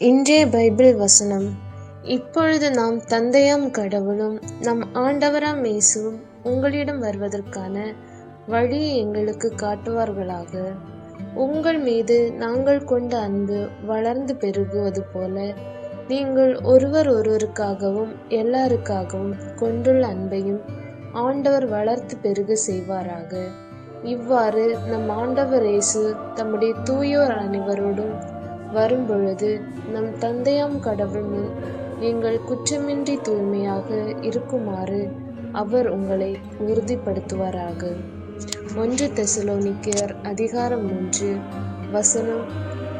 இன்றைய பைபிள் வசனம். இப்பொழுது நாம் தந்தையாம் கடவுளும் நம் ஆண்டவராம் இயேசுவும் உங்களிடம் வருவதற்கான வழியை எங்களுக்கு காட்டுவார்களாக. உங்கள் மீது நாங்கள் கொண்ட அன்பு வளர்ந்து பெருகுவது போல நீங்கள் ஒருவர் ஒருவருக்காகவும் எல்லாருக்காகவும் கொண்டுள்ள அன்பையும் ஆண்டவர் வளர்த்து பெருக செய்வாராக. இவ்வாறு நம் ஆண்டவர் இயேசு தம்முடைய தூயோர் அனைவரோடும் வரும்பொழுது நம் தந்தையாம் கடவுள் முன் நீங்கள் குற்றமின்றி தூய்மையாக இருக்குமாறு அவர் உங்களை உறுதிப்படுத்துவாராக. 1 தெசலோனிக்கேயர் அதிகாரம் 3 வசனம்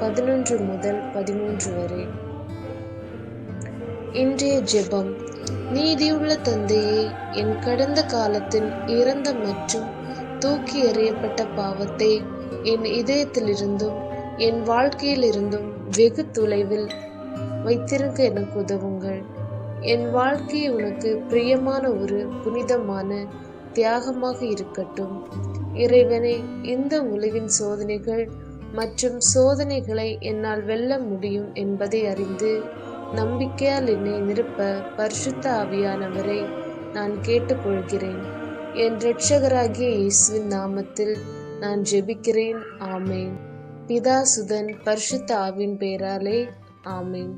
11 முதல் 13 வரை. இன்றைய ஜெபம். நீதியுள்ள தந்தையே, என் கடந்த காலத்தின் இறந்த மற்றும் தூக்கி எறியப்பட்ட பாவத்தை என் இதயத்திலிருந்தும் என் வாழ்க்கையிலிருந்தும் வெகு தொலைவில் வைத்திருக்க எனக்கு உதவுங்கள். என் வாழ்க்கை உனக்கு பிரியமான ஒரு புனிதமான தியாகமாக இருக்கட்டும். இறைவனே, இந்த உலகின் சோதனைகள் மற்றும் சோதனைகளை என்னால் வெல்ல முடியும் என்பதை அறிந்து நம்பிக்கையால் என்னை நிரப்ப பரிசுத்த ஆவியானவரை நான் கேட்டுக்கொள்கிறேன். என் இரட்சகராகிய இயேசுவின் நாமத்தில் நான் ஜெபிக்கிறேன். ஆமேன். பிதா, சுதன், பரிசுத்த ஆவியின் பெயராலே ஆமேன்.